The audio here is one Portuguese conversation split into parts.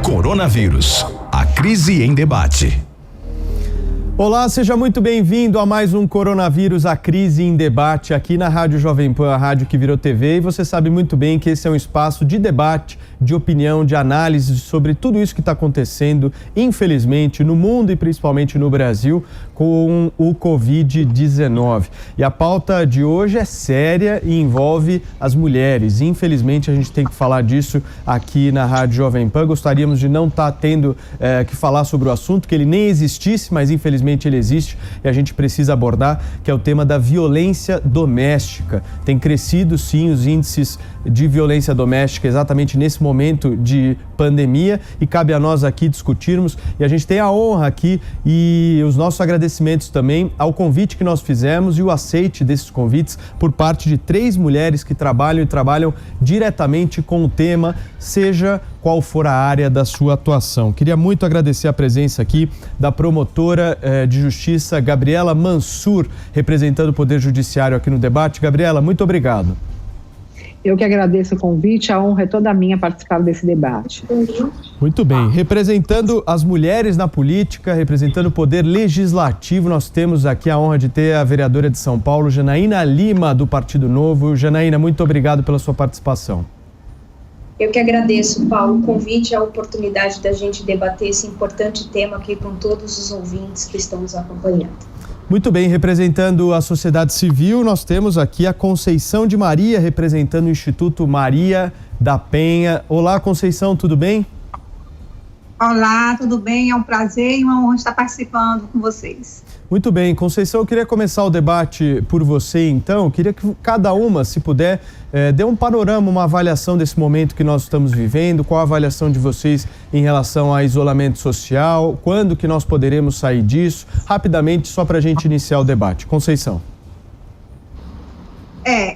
Coronavírus, a crise em debate. Olá, seja muito bem-vindo a mais um Coronavírus, a crise em debate, aqui na Rádio Jovem Pan, a rádio que virou TV. E você sabe muito bem que esse é um espaço de debate, de opinião, de análise sobre tudo isso que está acontecendo, infelizmente, no mundo e principalmente no Brasil, com o Covid-19. E a pauta de hoje é séria e envolve as mulheres. Infelizmente, a gente tem que falar disso aqui na Rádio Jovem Pan. Gostaríamos de não estar tendo que falar sobre o assunto, que ele nem existisse, mas infelizmente ele existe e a gente precisa abordar, que é o tema da violência doméstica. Tem crescido, sim, os índices de violência doméstica exatamente nesse momento de pandemia e cabe a nós aqui discutirmos. E a gente tem a honra aqui e os nossos agradecimentos também ao convite que nós fizemos e o aceite desses convites por parte de 3 mulheres que trabalham diretamente com o tema, seja qual for a área da sua atuação. Queria muito agradecer a presença aqui da promotora de justiça Gabriela Mansur, representando o Poder Judiciário aqui no debate. Gabriela, muito obrigado. Eu que agradeço o convite, a honra é toda minha participar desse debate. Muito bem. Representando as mulheres na política, representando o Poder Legislativo, nós temos aqui a honra de ter a vereadora de São Paulo, Janaína Lima, do Partido Novo. Janaína, muito obrigado pela sua participação. Eu que agradeço, Paulo, o convite e a oportunidade da gente debater esse importante tema aqui com todos os ouvintes que estão nos acompanhando. Muito bem, representando a sociedade civil, nós temos aqui a Conceição de Maria, representando o Instituto Maria da Penha. Olá, Conceição, tudo bem? Olá, tudo bem? É um prazer e uma honra estar participando com vocês. Muito bem, Conceição, eu queria começar o debate por você, então. Queria que cada uma, se puder, dê um panorama, uma avaliação desse momento que nós estamos vivendo, qual a avaliação de vocês em relação ao isolamento social, quando que nós poderemos sair disso, rapidamente, só para a gente iniciar o debate. Conceição.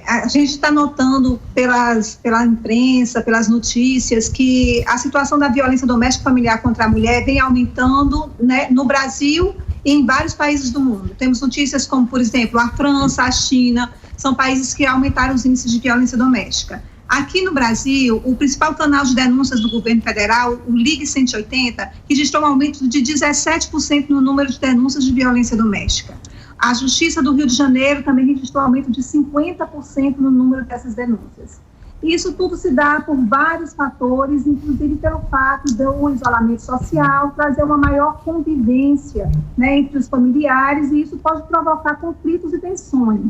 A gente está notando pela imprensa, pelas notícias, que a situação da violência doméstica familiar contra a mulher vem aumentando, né, no Brasil e em vários países do mundo. Temos notícias como, por exemplo, a França, a China, são países que aumentaram os índices de violência doméstica. Aqui no Brasil, o principal canal de denúncias do governo federal, o Ligue 180, registrou um aumento de 17% no número de denúncias de violência doméstica. A Justiça do Rio de Janeiro também registrou um aumento de 50% no número dessas denúncias. Isso tudo se dá por vários fatores, inclusive pelo fato do isolamento social trazer uma maior convivência, né, entre os familiares, e isso pode provocar conflitos e tensões.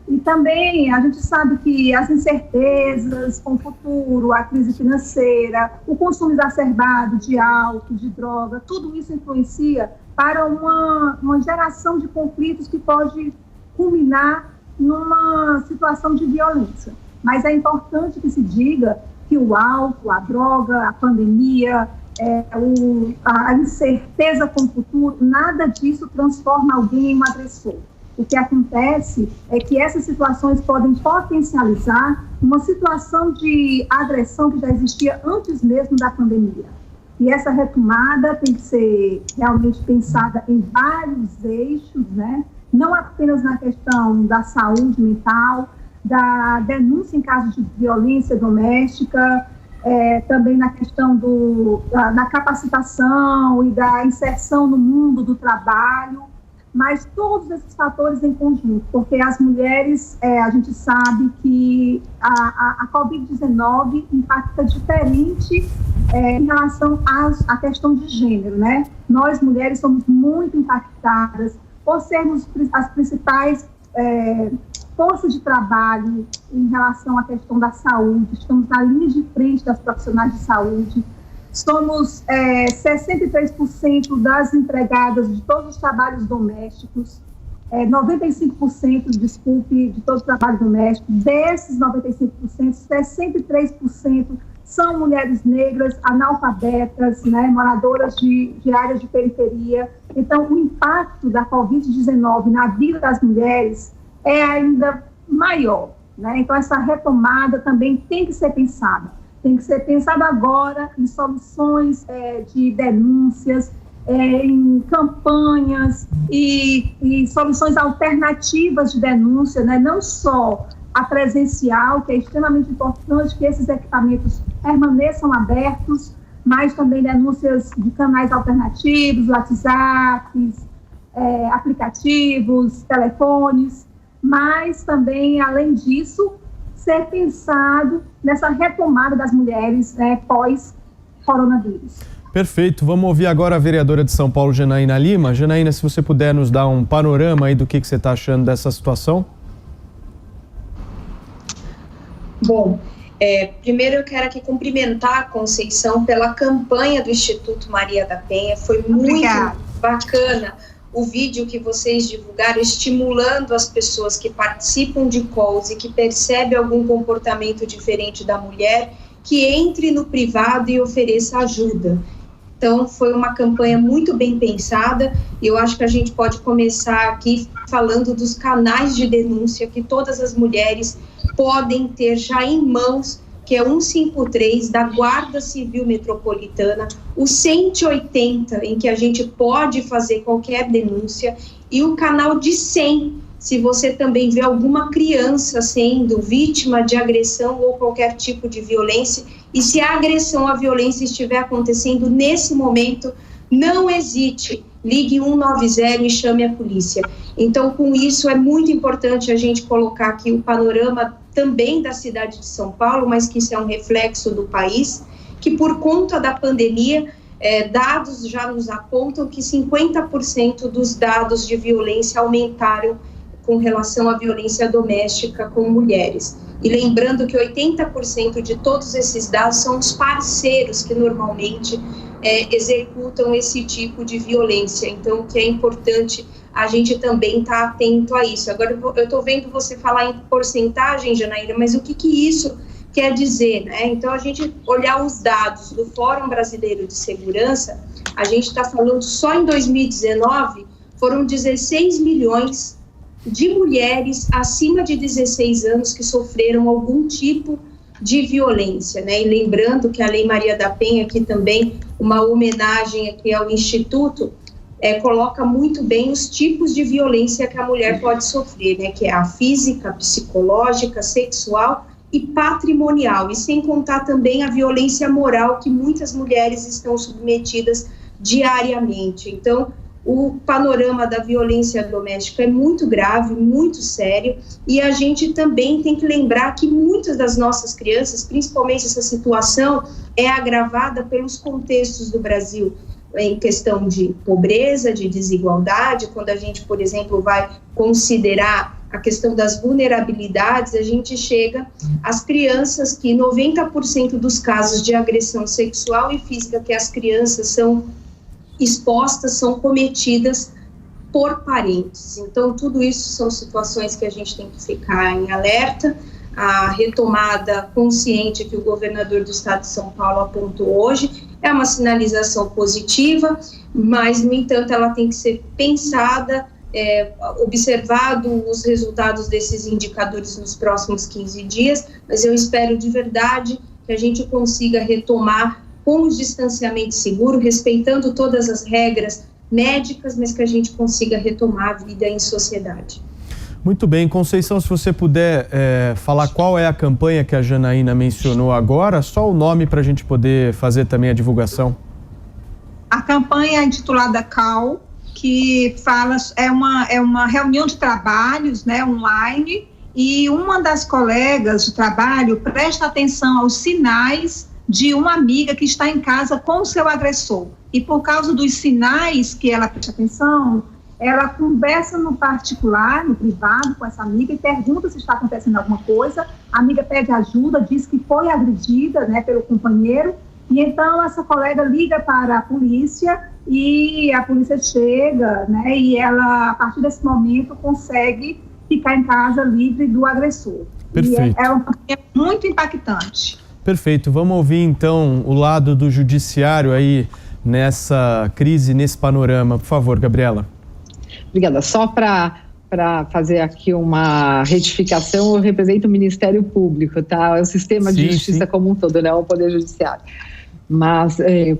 E também a gente sabe que as incertezas com o futuro, a crise financeira, o consumo exacerbado de álcool, de droga, tudo isso influencia para uma geração de conflitos que pode culminar numa situação de violência. Mas é importante que se diga que o álcool, a droga, a pandemia, a incerteza com o futuro, nada disso transforma alguém em um agressor. O que acontece é que essas situações podem potencializar uma situação de agressão que já existia antes mesmo da pandemia. E essa retomada tem que ser realmente pensada em vários eixos, né? Não apenas na questão da saúde mental, da denúncia em casos de violência doméstica, também na questão da capacitação e da inserção no mundo do trabalho, mas todos esses fatores em conjunto, porque as mulheres, a gente sabe que a Covid-19 impacta diferente em relação à questão de gênero, né? Nós, mulheres, somos muito impactadas por sermos as principais forças de trabalho em relação à questão da saúde, estamos na linha de frente das profissionais de saúde, somos 63% das empregadas de todos os trabalhos domésticos, 95%, de todo o trabalho doméstico. Desses 95%, 63% são mulheres negras, analfabetas, né, moradoras de áreas de periferia. Então, o impacto da Covid-19 na vida das mulheres é ainda maior, né? Então, essa retomada também tem que ser pensada. Tem que ser pensada agora em soluções de denúncias, em campanhas e soluções alternativas de denúncia, né? Não só a presencial, que é extremamente importante que esses equipamentos permaneçam abertos, mas também denúncias de canais alternativos, WhatsApp, aplicativos, telefones, mas também, além disso, ser pensado nessa retomada das mulheres pós-coronavírus. Perfeito. Vamos ouvir agora a vereadora de São Paulo, Janaína Lima. Janaína, se você puder nos dar um panorama aí do que você está achando dessa situação. Bom, primeiro eu quero aqui cumprimentar a Conceição pela campanha do Instituto Maria da Penha. Foi muito bacana o vídeo que vocês divulgaram, estimulando as pessoas que participam de calls e que percebem algum comportamento diferente da mulher, que entre no privado e ofereça ajuda. Então, foi uma campanha muito bem pensada e eu acho que a gente pode começar aqui falando dos canais de denúncia que todas as mulheres podem ter já em mãos, que é 153 da Guarda Civil Metropolitana, o 180, em que a gente pode fazer qualquer denúncia, e o canal de 100, se você também vê alguma criança sendo vítima de agressão ou qualquer tipo de violência, e se a agressão, a violência estiver acontecendo nesse momento, não hesite, ligue 190 e chame a polícia. Então, com isso, é muito importante a gente colocar aqui o panorama também da cidade de São Paulo, mas que isso é um reflexo do país, que por conta da pandemia, dados já nos apontam que 50% dos dados de violência aumentaram com relação à violência doméstica com mulheres. E lembrando que 80% de todos esses dados são os parceiros que normalmente executam esse tipo de violência. Então, o que é importante a gente também está atento a isso. Agora, eu estou vendo você falar em porcentagem, Janaína, mas o que isso quer dizer, né? Então, a gente olhar os dados do Fórum Brasileiro de Segurança, a gente está falando só em 2019, foram 16 milhões de mulheres acima de 16 anos que sofreram algum tipo de violência, né? E lembrando que a Lei Maria da Penha, aqui também uma homenagem aqui ao Instituto, coloca muito bem os tipos de violência que a mulher pode sofrer, né? Que é a física, psicológica, sexual e patrimonial, e sem contar também a violência moral que muitas mulheres estão submetidas diariamente. Então, o panorama da violência doméstica é muito grave, muito sério, e a gente também tem que lembrar que muitas das nossas crianças, principalmente essa situação, é agravada pelos contextos do Brasil, em questão de pobreza, de desigualdade. Quando a gente, por exemplo, vai considerar a questão das vulnerabilidades, a gente chega às crianças que 90% dos casos de agressão sexual e física que as crianças são expostas, são cometidas por parentes. Então, tudo isso são situações que a gente tem que ficar em alerta. A retomada consciente que o governador do estado de São Paulo apontou hoje é uma sinalização positiva, mas, no entanto, ela tem que ser pensada, observado os resultados desses indicadores nos próximos 15 dias, mas eu espero de verdade que a gente consiga retomar com o distanciamento seguro, respeitando todas as regras médicas, mas que a gente consiga retomar a vida em sociedade. Muito bem. Conceição, se você puder falar qual é a campanha que a Janaína mencionou agora, só o nome para a gente poder fazer também a divulgação. A campanha é intitulada CAL, que fala, é uma reunião de trabalhos, né, online, e uma das colegas de trabalho presta atenção aos sinais de uma amiga que está em casa com o seu agressor. E por causa dos sinais que ela presta atenção, ela conversa no particular, no privado, com essa amiga e pergunta se está acontecendo alguma coisa. A amiga pede ajuda, diz que foi agredida, né, pelo companheiro, e então essa colega liga para a polícia e a polícia chega, né, e ela, a partir desse momento, consegue ficar em casa livre do agressor. Perfeito. E é uma campanha muito impactante. Perfeito. Vamos ouvir, então, o lado do judiciário aí nessa crise, nesse panorama. Por favor, Gabriela. Obrigada. Só para fazer aqui uma retificação, eu represento o Ministério Público, tá? É o sistema de justiça como um todo, né? O Poder Judiciário. Mas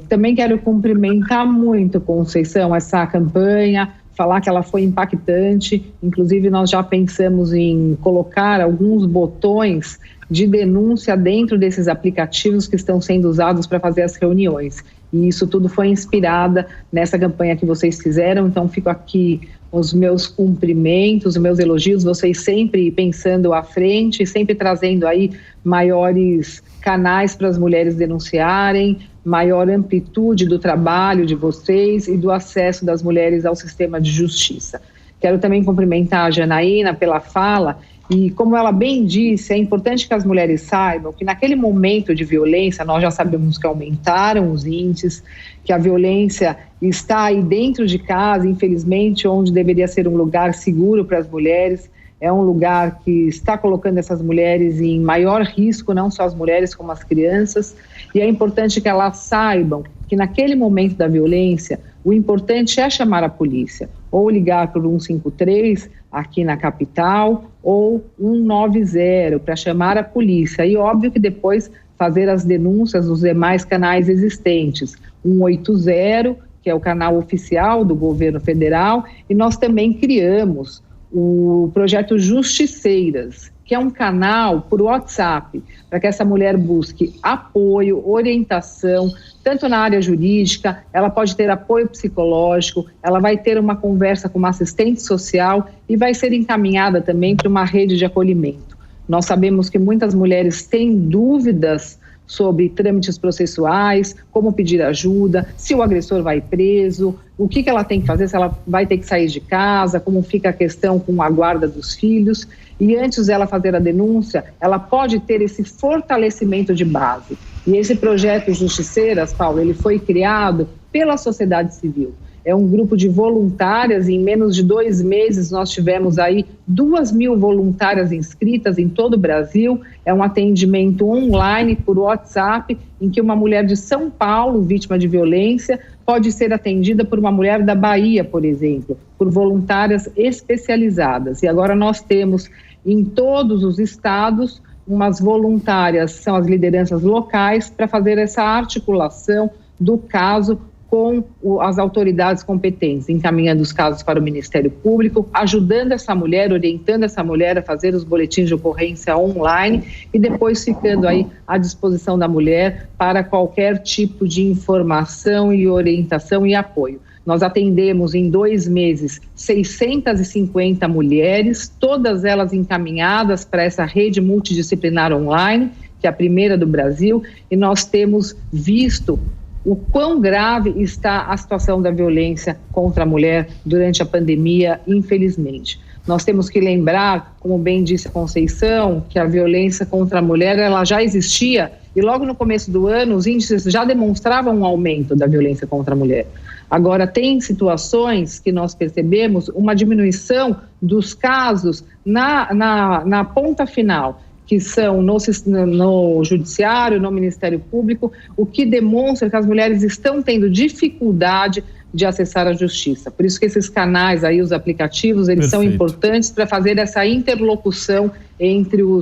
também quero cumprimentar muito, Conceição, essa campanha, falar que ela foi impactante. Inclusive, nós já pensamos em colocar alguns botões de denúncia dentro desses aplicativos que estão sendo usados para fazer as reuniões. E isso tudo foi inspirada nessa campanha que vocês fizeram, então fico aqui os meus cumprimentos, os meus elogios, vocês sempre pensando à frente, sempre trazendo aí maiores canais para as mulheres denunciarem, maior amplitude do trabalho de vocês e do acesso das mulheres ao sistema de justiça. Quero também cumprimentar a Janaína pela fala e, como ela bem disse, é importante que as mulheres saibam que naquele momento de violência, nós já sabemos que aumentaram os índices, que a violência está aí dentro de casa, infelizmente, onde deveria ser um lugar seguro para as mulheres, é um lugar que está colocando essas mulheres em maior risco, não só as mulheres como as crianças, e é importante que elas saibam que naquele momento da violência, o importante é chamar a polícia, ou ligar para o 153 aqui na capital, ou 190 para chamar a polícia. E óbvio que depois fazer as denúncias nos demais canais existentes. 180, que é o canal oficial do governo federal, e nós também criamos o projeto Justiceiras, que é um canal por WhatsApp, para que essa mulher busque apoio, orientação, tanto na área jurídica, ela pode ter apoio psicológico, ela vai ter uma conversa com uma assistente social e vai ser encaminhada também para uma rede de acolhimento. Nós sabemos que muitas mulheres têm dúvidas sobre trâmites processuais, como pedir ajuda, se o agressor vai preso, o que ela tem que fazer, se ela vai ter que sair de casa, como fica a questão com a guarda dos filhos. E antes dela fazer a denúncia, ela pode ter esse fortalecimento de base. E esse projeto Justiceiras, Paulo, ele foi criado pela sociedade civil. É um grupo de voluntárias e em menos de 2 meses nós tivemos aí 2.000 voluntárias inscritas em todo o Brasil. É um atendimento online por WhatsApp, em que uma mulher de São Paulo, vítima de violência, pode ser atendida por uma mulher da Bahia, por exemplo, por voluntárias especializadas. E agora nós temos em todos os estados umas voluntárias, são as lideranças locais, para fazer essa articulação do caso com as autoridades competentes, encaminhando os casos para o Ministério Público, ajudando essa mulher, orientando essa mulher a fazer os boletins de ocorrência online e depois ficando aí à disposição da mulher para qualquer tipo de informação e orientação e apoio. Nós atendemos em 2 meses 650 mulheres, todas elas encaminhadas para essa rede multidisciplinar online, que é a primeira do Brasil, e nós temos visto o quão grave está a situação da violência contra a mulher durante a pandemia, infelizmente. Nós temos que lembrar, como bem disse a Conceição, que a violência contra a mulher ela já existia e logo no começo do ano os índices já demonstravam um aumento da violência contra a mulher. Agora, tem situações que nós percebemos uma diminuição dos casos na ponta final, que são no judiciário, no Ministério Público, o que demonstra que as mulheres estão tendo dificuldade de acessar a justiça. Por isso que esses canais aí, os aplicativos, eles são importantes para fazer essa interlocução entre o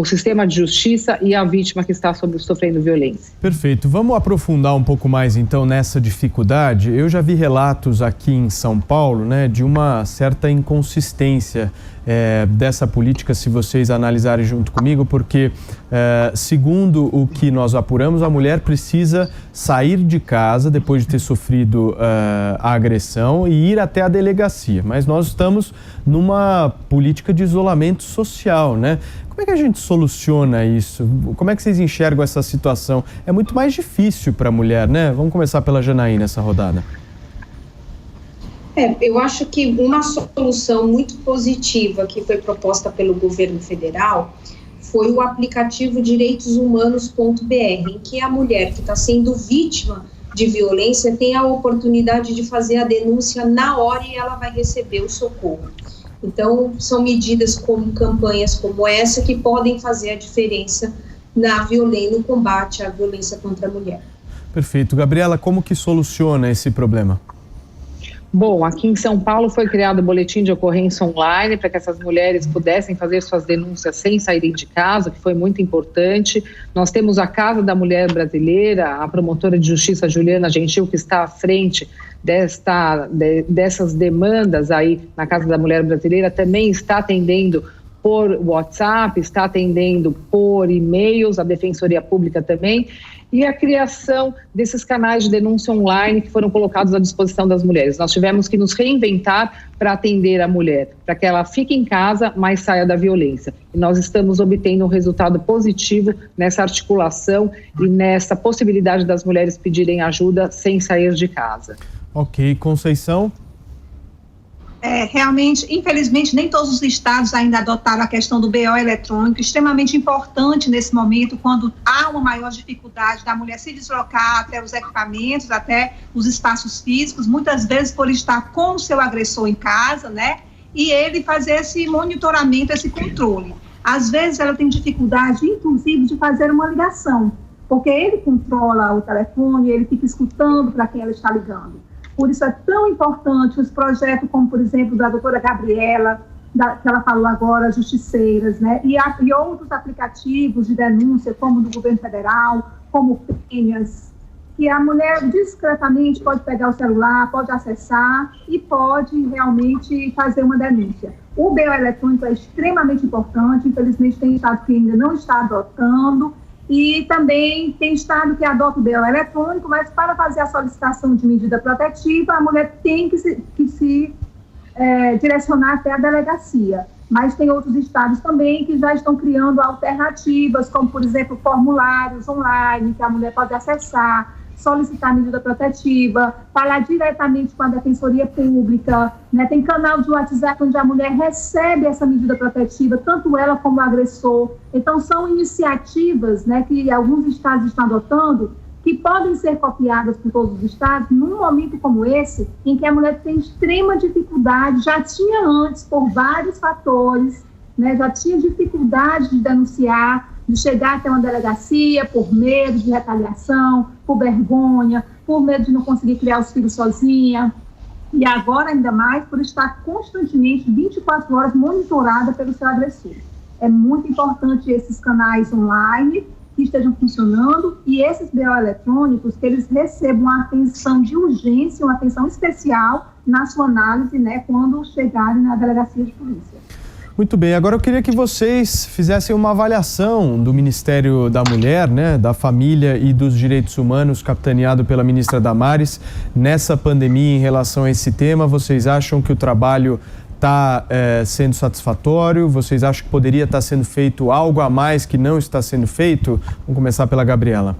sistema de justiça e a vítima que está sofrendo violência. Perfeito. Vamos aprofundar um pouco mais, então, nessa dificuldade. Eu já vi relatos aqui em São Paulo, né, de uma certa inconsistência dessa política, se vocês analisarem junto comigo, porque, segundo o que nós apuramos, a mulher precisa sair de casa depois de ter sofrido a agressão e ir até a delegacia. Mas nós estamos numa política de isolamento social, né? Como é que a gente soluciona isso? Como é que vocês enxergam essa situação? É muito mais difícil para a mulher, né? Vamos começar pela Janaína nessa rodada. Eu acho que uma solução muito positiva que foi proposta pelo governo federal foi o aplicativo direitoshumanos.br, em que a mulher que está sendo vítima de violência tem a oportunidade de fazer a denúncia na hora e ela vai receber o socorro. Então, são medidas como campanhas como essa que podem fazer a diferença no combate à violência contra a mulher. Perfeito. Gabriela, como que soluciona esse problema? Bom, aqui em São Paulo foi criado o boletim de ocorrência online para que essas mulheres pudessem fazer suas denúncias sem saírem de casa, que foi muito importante. Nós temos a Casa da Mulher Brasileira, a promotora de justiça Juliana Gentil, que está à frente dessas demandas aí na Casa da Mulher Brasileira, também está atendendo por WhatsApp, está atendendo por e-mails, a Defensoria Pública também, e a criação desses canais de denúncia online que foram colocados à disposição das mulheres. Nós tivemos que nos reinventar para atender a mulher, para que ela fique em casa, mas saia da violência. E nós estamos obtendo um resultado positivo nessa articulação e nessa possibilidade das mulheres pedirem ajuda sem sair de casa. Ok, Conceição? Realmente, infelizmente, nem todos os estados ainda adotaram a questão do BO eletrônico, extremamente importante nesse momento, quando há uma maior dificuldade da mulher se deslocar até os equipamentos, até os espaços físicos, muitas vezes por estar com o seu agressor em casa, né? E ele fazer esse monitoramento, esse controle. Às vezes ela tem dificuldade, inclusive, de fazer uma ligação, porque ele controla o telefone, ele fica escutando para quem ela está ligando. Por isso é tão importante os projetos como, por exemplo, da doutora Gabriela, que ela falou agora, Justiceiras, né? E outros aplicativos de denúncia, como do governo federal, como Penhas, que a mulher discretamente pode pegar o celular, pode acessar e pode realmente fazer uma denúncia. O BO eletrônico é extremamente importante, infelizmente tem estado que ainda não está adotando, e também tem estado que adota o BO eletrônico, mas para fazer a solicitação de medida protetiva, a mulher tem que se direcionar até a delegacia. Mas tem outros estados também que já estão criando alternativas, como, por exemplo, formulários online, que a mulher pode acessar, solicitar medida protetiva, falar diretamente com a Defensoria Pública, né? Tem canal de WhatsApp onde a mulher recebe essa medida protetiva, tanto ela como o agressor. Então, são iniciativas, né, que alguns estados estão adotando, que podem ser copiadas por todos os estados, num momento como esse, em que a mulher tem extrema dificuldade, já tinha antes, por vários fatores, né, já tinha dificuldade de denunciar, de chegar até uma delegacia por medo de retaliação, por vergonha, por medo de não conseguir criar os filhos sozinha, e agora ainda mais por estar constantemente, 24 horas, monitorada pelo seu agressor. É muito importante esses canais online que estejam funcionando e esses BO eletrônicos que eles recebam uma atenção de urgência, uma atenção especial na sua análise, né, quando chegarem na delegacia de polícia. Muito bem, agora eu queria que vocês fizessem uma avaliação do Ministério da Mulher, né, da Família e dos Direitos Humanos, capitaneado pela ministra Damares, nessa pandemia em relação a esse tema. Vocês acham que o trabalho está sendo satisfatório? Vocês acham que poderia estar sendo feito algo a mais que não está sendo feito? Vamos começar pela Gabriela.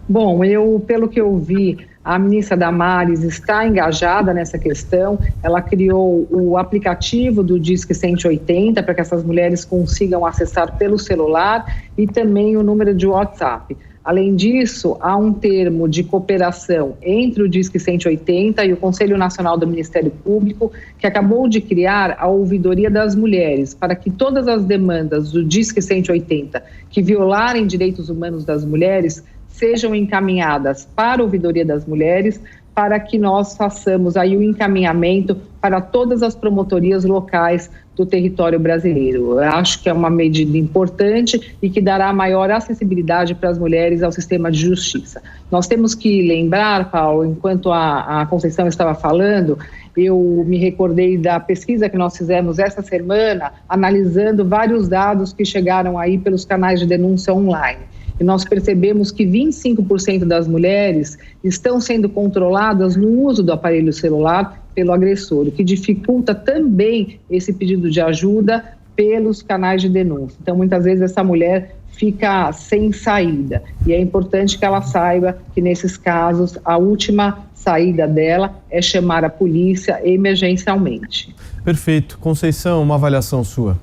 Bom, pelo que eu vi, a ministra Damares está engajada nessa questão. Ela criou o aplicativo do Disque 180 para que essas mulheres consigam acessar pelo celular e também o número de WhatsApp. Além disso, há um termo de cooperação entre o Disque 180 e o Conselho Nacional do Ministério Público, que acabou de criar a Ouvidoria das Mulheres, para que todas as demandas do Disque 180 que violarem direitos humanos das mulheres sejam encaminhadas para a Ouvidoria das Mulheres, para que nós façamos aí o encaminhamento para todas as promotorias locais do território brasileiro. Eu acho que é uma medida importante e que dará maior acessibilidade para as mulheres ao sistema de justiça. Nós temos que lembrar, Paulo, enquanto a Conceição estava falando, eu me recordei da pesquisa que nós fizemos essa semana, analisando vários dados que chegaram aí pelos canais de denúncia online. E nós percebemos que 25% das mulheres estão sendo controladas no uso do aparelho celular pelo agressor, o que dificulta também esse pedido de ajuda pelos canais de denúncia. Então, muitas vezes, essa mulher fica sem saída. E é importante que ela saiba que, nesses casos, a última saída dela é chamar a polícia emergencialmente. Perfeito. Conceição, uma avaliação sua.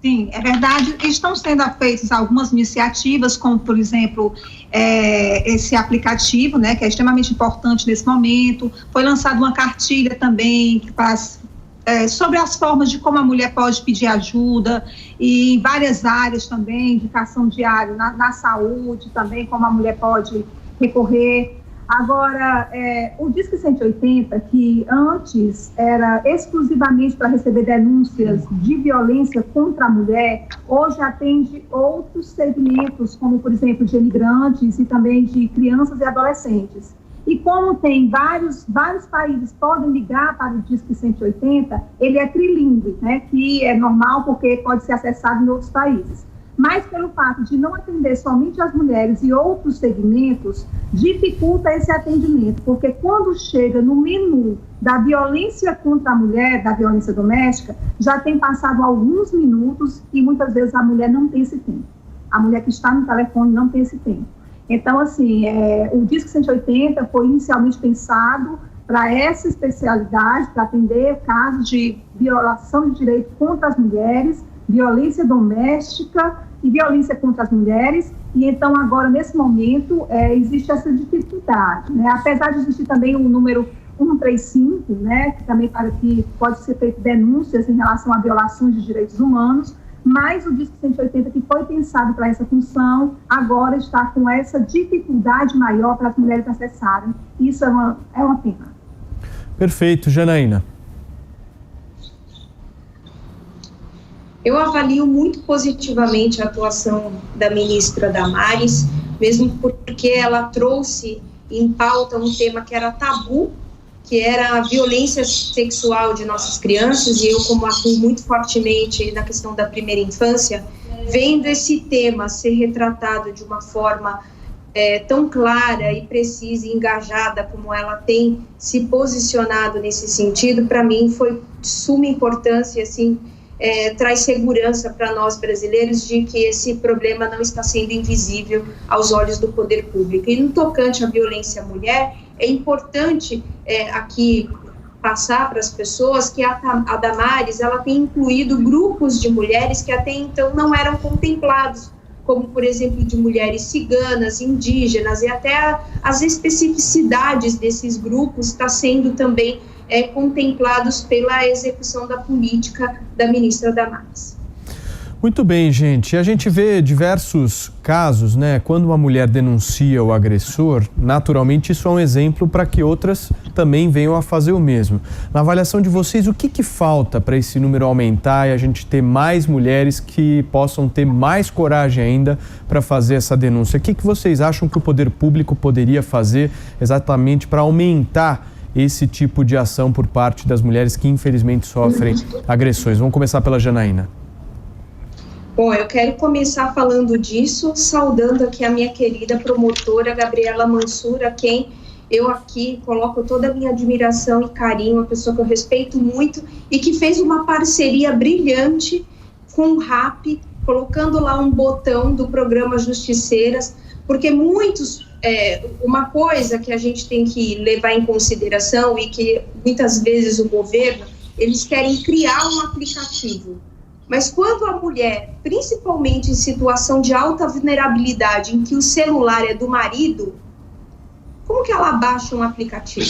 Sim, é verdade. Estão sendo feitas algumas iniciativas, como, por exemplo, esse aplicativo, né, que é extremamente importante nesse momento. Foi lançada uma cartilha também que faz sobre as formas de como a mulher pode pedir ajuda e em várias áreas também, indicação diária na saúde também, como a mulher pode recorrer. Agora, o Disque 180, que antes era exclusivamente para receber denúncias de violência contra a mulher, hoje atende outros segmentos, como, por exemplo, de imigrantes e também de crianças e adolescentes. E como tem vários países podem ligar para o Disque 180, ele é trilingüe, né, que é normal porque pode ser acessado em outros países. Mas pelo fato de não atender somente as mulheres e outros segmentos, dificulta esse atendimento, porque quando chega no menu da violência contra a mulher, da violência doméstica, já tem passado alguns minutos e muitas vezes a mulher não tem esse tempo. A mulher que está no telefone não tem esse tempo. Então, assim, o Disque 180 foi inicialmente pensado para essa especialidade, para atender casos de violação de direito contra as mulheres, violência doméstica e violência contra as mulheres, e então agora, nesse momento, existe essa dificuldade, né? Apesar de existir também o número 135, né, que também para que pode ser feito denúncias em relação a violações de direitos humanos, mas o Disque 180, que foi pensado para essa função, agora está com essa dificuldade maior para as mulheres acessarem. Isso é uma pena. Perfeito, Janaína. Eu avalio muito positivamente a atuação da ministra Damares, mesmo porque ela trouxe em pauta um tema que era tabu, que era a violência sexual de nossas crianças, e eu, como atuo muito fortemente na questão da primeira infância, vendo esse tema ser retratado de uma forma tão clara e precisa e engajada como ela tem se posicionado nesse sentido, para mim foi de suma importância, assim, traz segurança para nós brasileiros de que esse problema não está sendo invisível aos olhos do poder público. E no tocante à violência à mulher, é importante aqui passar para as pessoas que a Damares, ela tem incluído grupos de mulheres que até então não eram contemplados, como, por exemplo, de mulheres ciganas, indígenas, e até as especificidades desses grupos está sendo também contemplados pela execução da política da ministra Damares. Muito bem, gente. A gente vê diversos casos, né? Quando uma mulher denuncia o agressor, naturalmente isso é um exemplo para que outras também venham a fazer o mesmo. Na avaliação de vocês, o que falta para esse número aumentar e a gente ter mais mulheres que possam ter mais coragem ainda para fazer essa denúncia? O que vocês acham que o poder público poderia fazer exatamente para aumentar esse tipo de ação por parte das mulheres que infelizmente sofrem agressões? Vamos começar pela Janaína. Bom, eu quero começar falando disso, saudando aqui a minha querida promotora Gabriela Mansur, a quem eu aqui coloco toda a minha admiração e carinho, uma pessoa que eu respeito muito e que fez uma parceria brilhante com o RAP, colocando lá um botão do programa Justiceiras, porque uma coisa que a gente tem que levar em consideração e que muitas vezes o governo, eles querem criar um aplicativo. Mas quando a mulher, principalmente em situação de alta vulnerabilidade, em que o celular é do marido, como que ela baixa um aplicativo?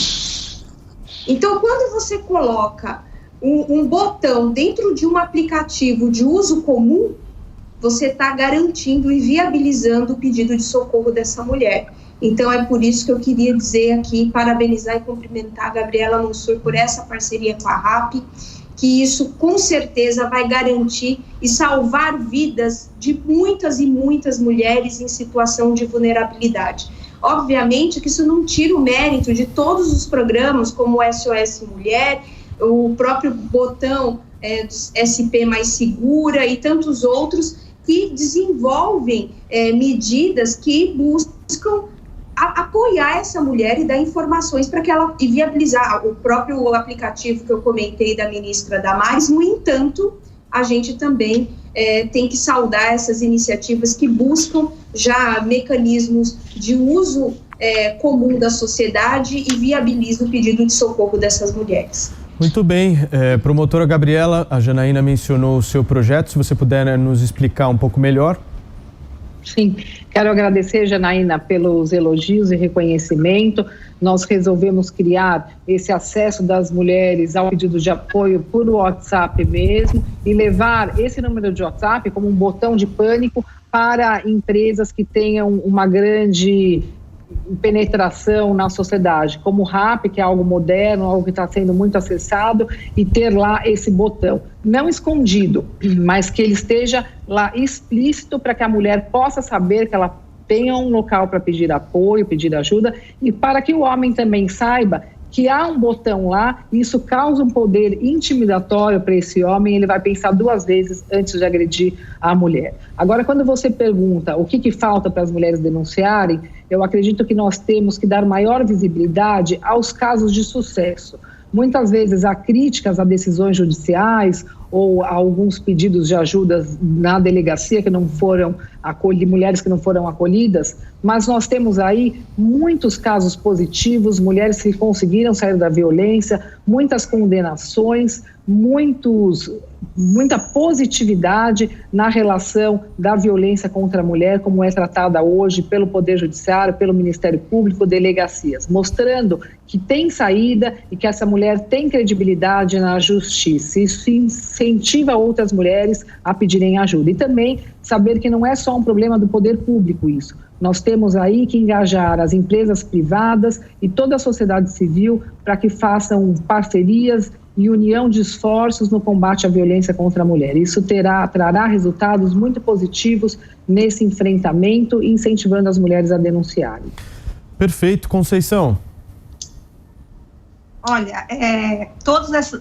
Então, quando você coloca um botão dentro de um aplicativo de uso comum, você está garantindo e viabilizando o pedido de socorro dessa mulher. Então, é por isso que eu queria dizer aqui, parabenizar e cumprimentar a Gabriela Mansur por essa parceria com a RAP, que isso com certeza vai garantir e salvar vidas de muitas e muitas mulheres em situação de vulnerabilidade. Obviamente que isso não tira o mérito de todos os programas, como o SOS Mulher, o próprio botão SP Mais Segura e tantos outros que desenvolvem medidas que buscam apoiar essa mulher e dar informações para que ela e viabilizar o próprio aplicativo que eu comentei da ministra Damares. No entanto, a gente também tem que saudar essas iniciativas que buscam já mecanismos de uso comum da sociedade e viabilizam o pedido de socorro dessas mulheres. Muito bem. Promotora Gabriela, a Janaína mencionou o seu projeto, se você puder nos explicar um pouco melhor. Sim, quero agradecer, Janaína, pelos elogios e reconhecimento. Nós resolvemos criar esse acesso das mulheres ao pedido de apoio por WhatsApp mesmo e levar esse número de WhatsApp como um botão de pânico para empresas que tenham uma grande penetração na sociedade, como o RAP, que é algo moderno, algo que está sendo muito acessado, e ter lá esse botão, não escondido, mas que ele esteja lá explícito para que a mulher possa saber que ela tenha um local para pedir apoio, pedir ajuda, e para que o homem também saiba que há um botão lá, e isso causa um poder intimidatório para esse homem, ele vai pensar 2 vezes antes de agredir a mulher. Agora, quando você pergunta o que falta para as mulheres denunciarem, eu acredito que nós temos que dar maior visibilidade aos casos de sucesso. Muitas vezes há críticas a decisões judiciais ou a alguns pedidos de ajuda na delegacia que não foram acolhidas, mulheres que não foram acolhidas, mas nós temos aí muitos casos positivos, mulheres que conseguiram sair da violência, muitas condenações, muita positividade na relação da violência contra a mulher, como é tratada hoje pelo Poder Judiciário, pelo Ministério Público, delegacias, mostrando que tem saída e que essa mulher tem credibilidade na justiça. Isso incentiva outras mulheres a pedirem ajuda. E também saber que não é só um problema do poder público isso. Nós temos aí que engajar as empresas privadas e toda a sociedade civil para que façam parcerias e união de esforços no combate à violência contra a mulher. Isso trará resultados muito positivos nesse enfrentamento, incentivando as mulheres a denunciarem. Perfeito, Conceição. Olha,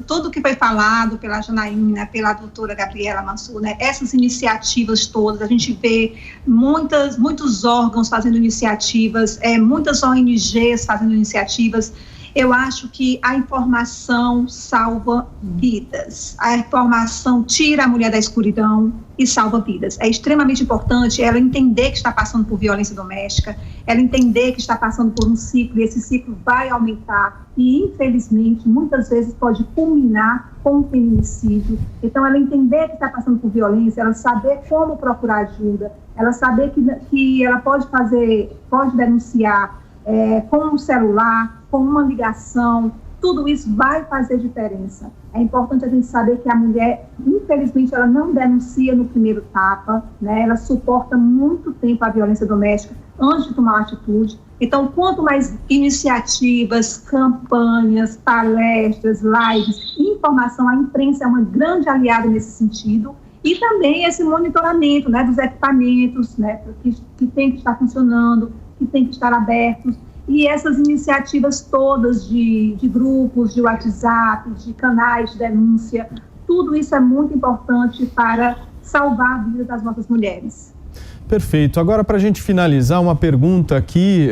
tudo que foi falado pela Janaína, pela doutora Gabriela Mansur, né, essas iniciativas todas, a gente vê muitos órgãos fazendo iniciativas, muitas ONGs fazendo iniciativas. Eu acho que a informação salva vidas. A informação tira a mulher da escuridão e salva vidas. É extremamente importante ela entender que está passando por violência doméstica, ela entender que está passando por um ciclo, e esse ciclo vai aumentar e, infelizmente, muitas vezes pode culminar com um feminicídio. Então, ela entender que está passando por violência, ela saber como procurar ajuda, ela saber que ela pode denunciar com um celular, com uma ligação, tudo isso vai fazer diferença. É importante a gente saber que a mulher, infelizmente, ela não denuncia no primeiro tapa, né? Ela suporta muito tempo a violência doméstica antes de tomar uma atitude. Então, quanto mais iniciativas, campanhas, palestras, lives, informação, a imprensa é uma grande aliada nesse sentido. E também esse monitoramento, né, dos equipamentos, né, que tem que estar funcionando, que tem que estar abertos. E essas iniciativas todas de grupos, de WhatsApp, de canais de denúncia, tudo isso é muito importante para salvar a vida das nossas mulheres. Perfeito. Agora, para a gente finalizar, uma pergunta aqui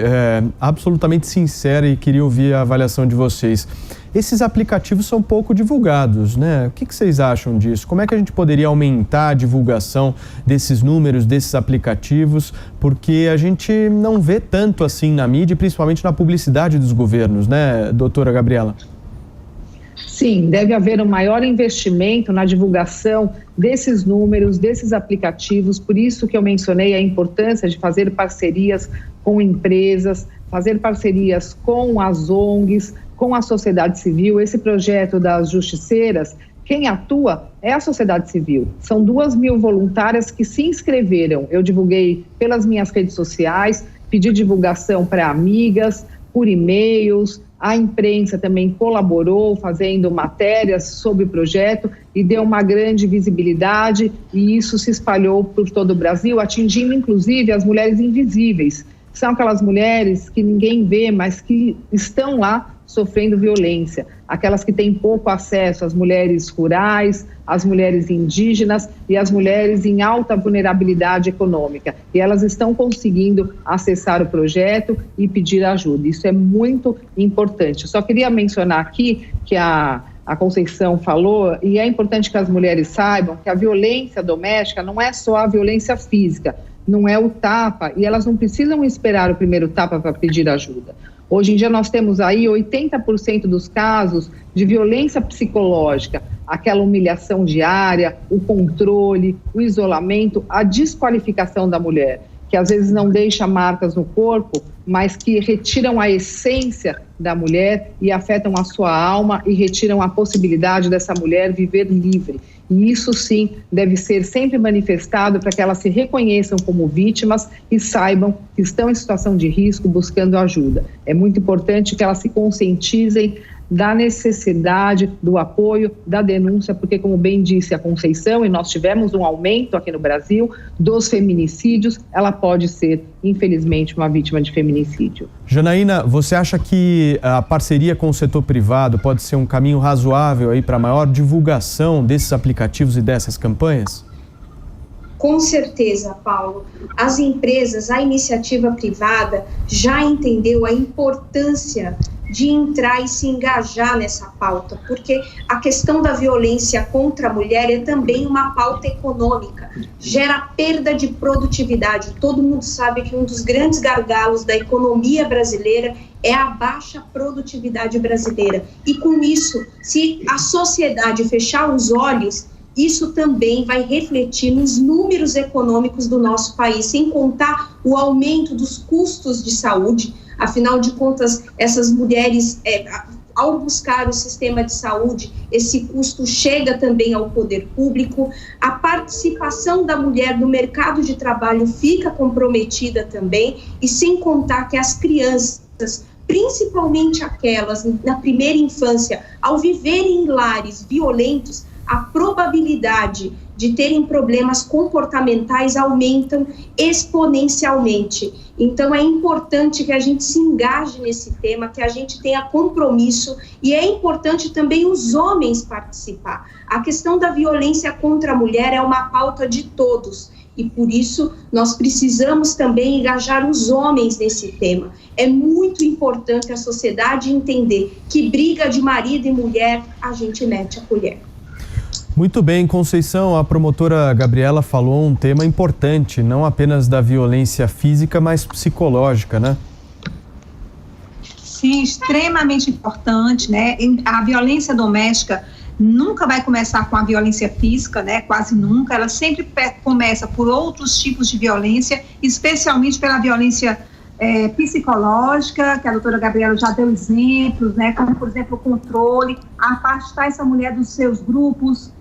absolutamente sincera e queria ouvir a avaliação de vocês. Esses aplicativos são pouco divulgados, né? O que vocês acham disso? Como é que a gente poderia aumentar a divulgação desses números, desses aplicativos? Porque a gente não vê tanto assim na mídia, principalmente na publicidade dos governos, né, doutora Gabriela? Sim, deve haver um maior investimento na divulgação desses números, desses aplicativos, por isso que eu mencionei a importância de fazer parcerias com empresas, fazer parcerias com as ONGs, com a sociedade civil. Esse projeto das justiceiras, quem atua é a sociedade civil. São 2.000 voluntárias que se inscreveram. Eu divulguei pelas minhas redes sociais, pedi divulgação para amigas, por e-mails. A imprensa também colaborou fazendo matérias sobre o projeto e deu uma grande visibilidade, e isso se espalhou por todo o Brasil, atingindo inclusive as mulheres invisíveis. São aquelas mulheres que ninguém vê, mas que estão lá sofrendo violência. Aquelas que têm pouco acesso, as mulheres rurais, as mulheres indígenas e as mulheres em alta vulnerabilidade econômica. E elas estão conseguindo acessar o projeto e pedir ajuda. Isso é muito importante. Só queria mencionar aqui que a Conceição falou, e é importante que as mulheres saibam que a violência doméstica não é só a violência física, não é o tapa, e elas não precisam esperar o primeiro tapa para pedir ajuda. Hoje em dia nós temos aí 80% dos casos de violência psicológica, aquela humilhação diária, o controle, o isolamento, a desqualificação da mulher, que às vezes não deixa marcas no corpo, mas que retiram a essência da mulher e afetam a sua alma e retiram a possibilidade dessa mulher viver livre. E isso sim deve ser sempre manifestado para que elas se reconheçam como vítimas e saibam que estão em situação de risco buscando ajuda. É muito importante que elas se conscientizem da necessidade do apoio, da denúncia, porque, como bem disse a Conceição, e nós tivemos um aumento aqui no Brasil dos feminicídios, ela pode ser, infelizmente, uma vítima de feminicídio. Janaína, você acha que a parceria com o setor privado pode ser um caminho razoável aí para maior divulgação desses aplicativos e dessas campanhas? Com certeza, Paulo. As empresas, a iniciativa privada já entendeu a importância de entrar e se engajar nessa pauta, porque a questão da violência contra a mulher é também uma pauta econômica, gera perda de produtividade. Todo mundo sabe que um dos grandes gargalos da economia brasileira é a baixa produtividade brasileira. E com isso, se a sociedade fechar os olhos, isso também vai refletir nos números econômicos do nosso país, sem contar o aumento dos custos de saúde. Afinal de contas, essas mulheres, ao buscar o sistema de saúde, esse custo chega também ao poder público. A participação da mulher no mercado de trabalho fica comprometida também, e sem contar que as crianças, principalmente aquelas na primeira infância, ao viverem em lares violentos, a probabilidade de terem problemas comportamentais aumentam exponencialmente. Então, é importante que a gente se engaje nesse tema, que a gente tenha compromisso, e é importante também os homens participar. A questão da violência contra a mulher é uma pauta de todos, e por isso nós precisamos também engajar os homens nesse tema. É muito importante a sociedade entender que briga de marido e mulher, a gente mete a colher. Muito bem, Conceição, a promotora Gabriela falou um tema importante, não apenas da violência física, mas psicológica, né? Sim, extremamente importante, né? A violência doméstica nunca vai começar com a violência física, né? Quase nunca. Ela sempre começa por outros tipos de violência, especialmente pela violência psicológica, que a doutora Gabriela já deu exemplos, né? Como, por exemplo, o controle, afastar essa mulher dos seus grupos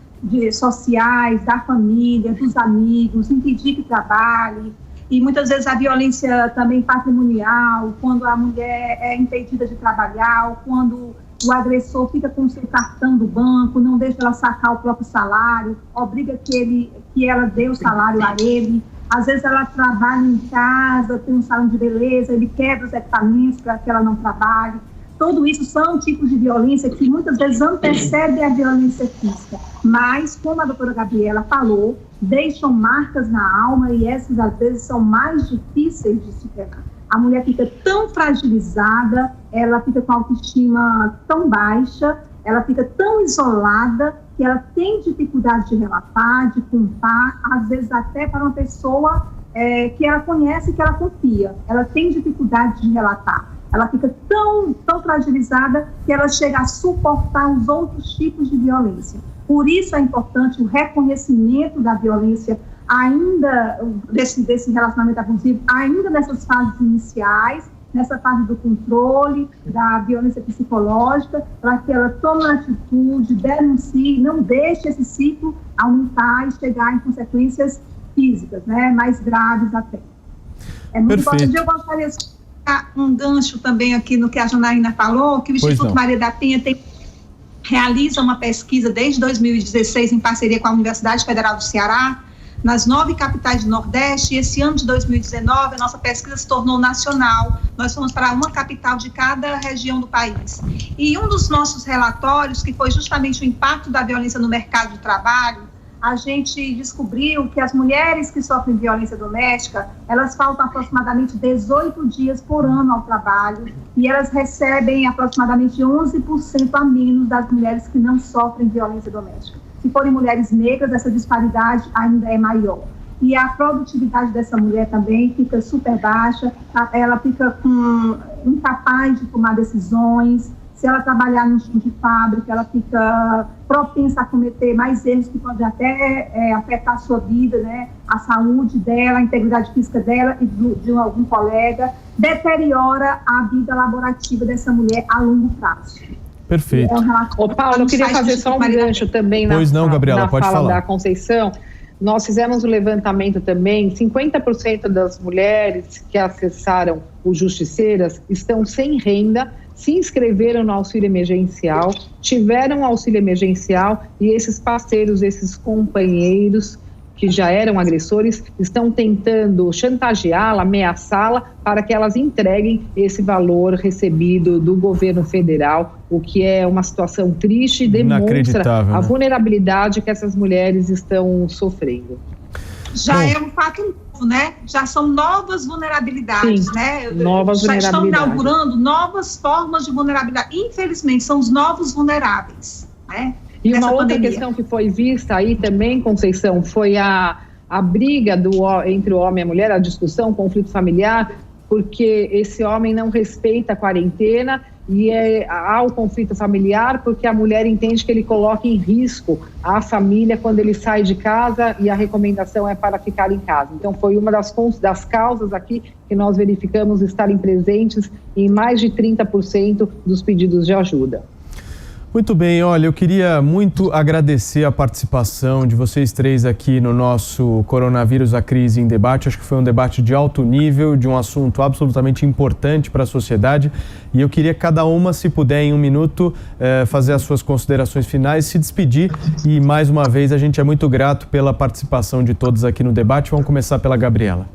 sociais, da família, dos amigos, impedir que trabalhe, e muitas vezes a violência também patrimonial, quando a mulher é impedida de trabalhar, ou quando o agressor fica com o seu cartão do banco, não deixa ela sacar o próprio salário, obriga que ela dê o salário a ele. Às vezes ela trabalha em casa, tem um salão de beleza, ele quebra os equipamentos para que ela não trabalhe. Tudo isso são tipos de violência que muitas vezes antecedem a violência física, mas, como a doutora Gabriela falou, deixam marcas na alma, e essas às vezes são mais difíceis de superar. A mulher fica tão fragilizada, ela fica com a autoestima tão baixa, ela fica tão isolada, que ela tem dificuldade de relatar, de contar, às vezes até para uma pessoa que ela conhece, que ela confia. Ela tem dificuldade de relatar. Ela fica tão fragilizada que ela chega a suportar os outros tipos de violência. Por isso é importante o reconhecimento da violência, ainda desse relacionamento abusivo, ainda nessas fases iniciais, nessa fase do controle, da violência psicológica, para que ela tome uma atitude, denuncie, não deixe esse ciclo aumentar e chegar em consequências físicas, né, mais graves até. É muito importante. Eu gostaria de um gancho também aqui no que a Janaína falou, que o Instituto Maria da Penha realiza uma pesquisa desde 2016 em parceria com a Universidade Federal do Ceará, nas 9 capitais do Nordeste, e esse ano de 2019 a nossa pesquisa se tornou nacional. Nós fomos para uma capital de cada região do país. E um dos nossos relatórios, que foi justamente o impacto da violência no mercado de trabalho, a gente descobriu que as mulheres que sofrem violência doméstica, elas faltam aproximadamente 18 dias por ano ao trabalho, e elas recebem aproximadamente 11% a menos das mulheres que não sofrem violência doméstica. Se forem mulheres negras, essa disparidade ainda é maior. E a produtividade dessa mulher também fica super baixa, ela fica incapaz de tomar decisões. Se ela trabalhar no tipo de fábrica, ela fica propensa a cometer mais erros que podem até afetar a sua vida, né? A saúde dela, a integridade física dela e de algum colega. Deteriora a vida laborativa dessa mulher a longo prazo. Perfeito. Paulo, eu queria fazer só um gancho também na fala da Conceição. Nós fizemos um levantamento também, 50% das mulheres que acessaram o Justiceiras estão sem renda, se inscreveram no auxílio emergencial, tiveram auxílio emergencial e esses parceiros, esses companheiros que já eram agressores, estão tentando chantageá-la, ameaçá-la para que elas entreguem esse valor recebido do governo federal, o que é uma situação triste e demonstra a vulnerabilidade que essas mulheres estão sofrendo. Já é um fato novo, né? Já são novas vulnerabilidades, sim, né? Novas já vulnerabilidades. Estão inaugurando novas formas de vulnerabilidade. Infelizmente, são os novos vulneráveis, né? E uma outra questão que foi vista aí também, Conceição, foi a briga entre o homem e a mulher, a discussão, o conflito familiar, porque esse homem não respeita a quarentena e há o conflito familiar porque a mulher entende que ele coloca em risco a família quando ele sai de casa e a recomendação é para ficar em casa. Então foi uma das causas aqui que nós verificamos estarem presentes em mais de 30% dos pedidos de ajuda. Muito bem, olha, eu queria muito agradecer a participação de vocês três aqui no nosso Coronavírus, a Crise em Debate. Acho que foi um debate de alto nível, de um assunto absolutamente importante para a sociedade. E eu queria que cada uma, se puder, em um minuto, fazer as suas considerações finais, se despedir. E, mais uma vez, a gente é muito grato pela participação de todos aqui no debate. Vamos começar pela Gabriela.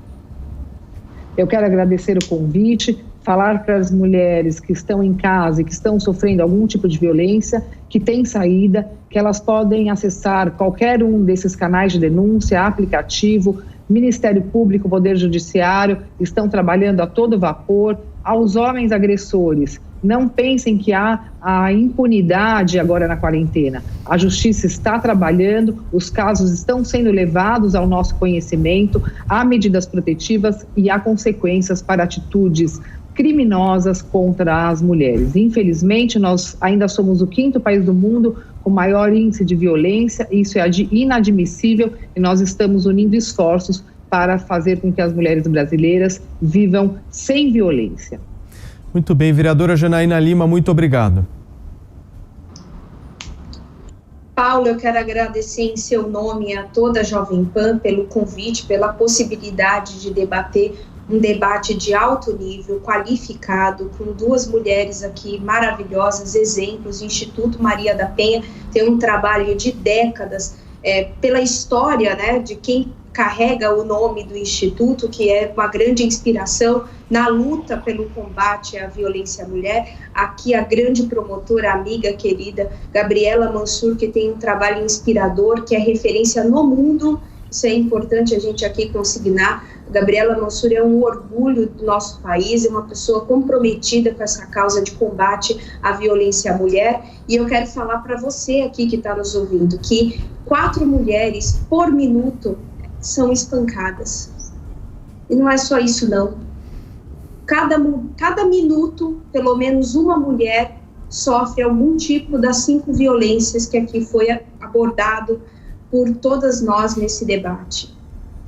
Eu quero agradecer o convite, falar para as mulheres que estão em casa e que estão sofrendo algum tipo de violência, que tem saída, que elas podem acessar qualquer um desses canais de denúncia, aplicativo, Ministério Público, Poder Judiciário, estão trabalhando a todo vapor. Aos homens agressores, não pensem que há a impunidade agora na quarentena. A Justiça está trabalhando, os casos estão sendo levados ao nosso conhecimento, há medidas protetivas e há consequências para atitudes criminosas contra as mulheres. Infelizmente, nós ainda somos o 5º país do mundo com maior índice de violência, isso é inadmissível e nós estamos unindo esforços para fazer com que as mulheres brasileiras vivam sem violência. Muito bem, vereadora Janaína Lima, muito obrigado. Paulo, eu quero agradecer em seu nome a toda a Jovem Pan pelo convite, pela possibilidade de debater um debate de alto nível, qualificado, com 2 mulheres aqui maravilhosas, exemplos. O Instituto Maria da Penha tem um trabalho de décadas pela história, né, de quem carrega o nome do Instituto, que é uma grande inspiração na luta pelo combate à violência à mulher. Aqui a grande promotora, amiga, querida, Gabriela Mansur, que tem um trabalho inspirador, que é referência no mundo. Isso é importante a gente aqui consignar. Gabriela Mansur é um orgulho do nosso país, é uma pessoa comprometida com essa causa de combate à violência à mulher. E eu quero falar para você aqui que está nos ouvindo, que 4 mulheres por minuto são espancadas. E não é só isso, não. Cada minuto, pelo menos uma mulher sofre algum tipo das 5 violências que aqui foi abordado por todas nós nesse debate.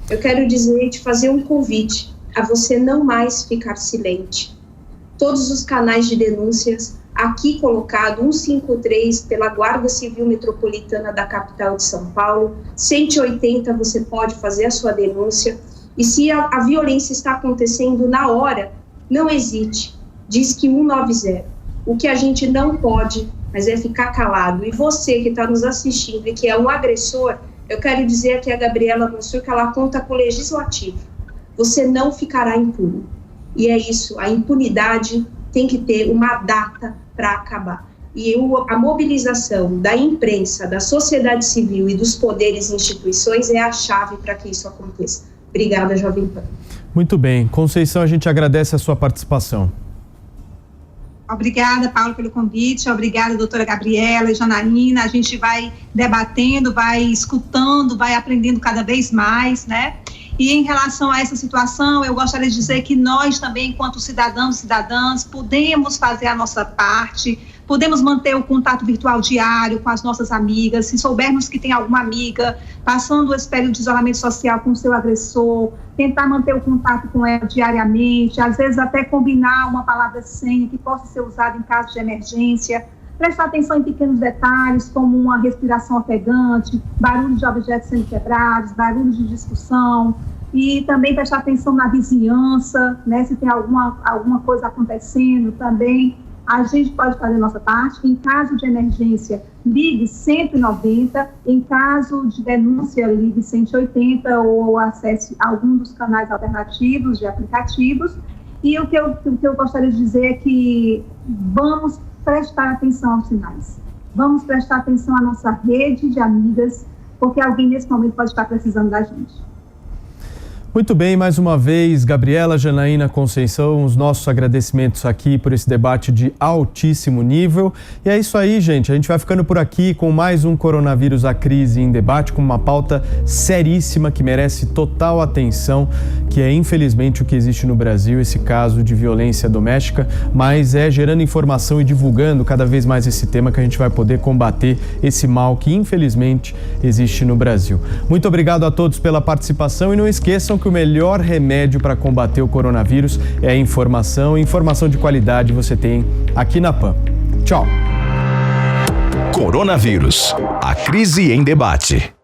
Eu quero dizer, te fazer um convite a você não mais ficar silente. Todos os canais de denúncias, aqui colocado 153 pela Guarda Civil Metropolitana da capital de São Paulo, 180 você pode fazer a sua denúncia, e se a violência está acontecendo na hora, não hesite, diz que 190. O que a gente não pode, mas é ficar calado. E você que está nos assistindo e que é um agressor, eu quero dizer aqui a Gabriela Mansur que ela conta com o Legislativo. Você não ficará impune. E é isso, a impunidade tem que ter uma data para acabar. E a mobilização da imprensa, da sociedade civil e dos poderes e instituições é a chave para que isso aconteça. Obrigada, Jovem Pan. Muito bem. Conceição, a gente agradece a sua participação. Obrigada, Paulo, pelo convite. Obrigada, doutora Gabriela e Janaína. A gente vai debatendo, vai escutando, vai aprendendo cada vez mais, né? E em relação a essa situação, eu gostaria de dizer que nós também, enquanto cidadãos e cidadãs, podemos fazer a nossa parte, podemos manter o contato virtual diário com as nossas amigas. Se soubermos que tem alguma amiga passando esse período de isolamento social com o seu agressor, tentar manter o contato com ela diariamente, às vezes até combinar uma palavra-senha que possa ser usada em caso de emergência. Prestar atenção em pequenos detalhes, como uma respiração ofegante, barulhos de objetos sendo quebrados, barulhos de discussão, e também prestar atenção na vizinhança, né, se tem alguma coisa acontecendo também. a gente pode fazer a nossa parte. Em caso de emergência, ligue 190, em caso de denúncia, ligue 180 ou acesse algum dos canais alternativos de aplicativos. E o que eu gostaria de dizer é que vamos prestar atenção aos sinais. Vamos prestar atenção à nossa rede de amigas, porque alguém nesse momento pode estar precisando da gente. Muito bem, mais uma vez, Gabriela, Janaína, Conceição, os nossos agradecimentos aqui por esse debate de altíssimo nível. E é isso aí, gente, a gente vai ficando por aqui com mais um Coronavírus, a Crise em Debate, com uma pauta seríssima que merece total atenção, que é infelizmente o que existe no Brasil, esse caso de violência doméstica, mas é gerando informação e divulgando cada vez mais esse tema que a gente vai poder combater esse mal que infelizmente existe no Brasil. Muito obrigado a todos pela participação e não esqueçam que o melhor remédio para combater o coronavírus é a informação. Informação de qualidade você tem aqui na PAN. Tchau. Coronavírus, a crise em debate.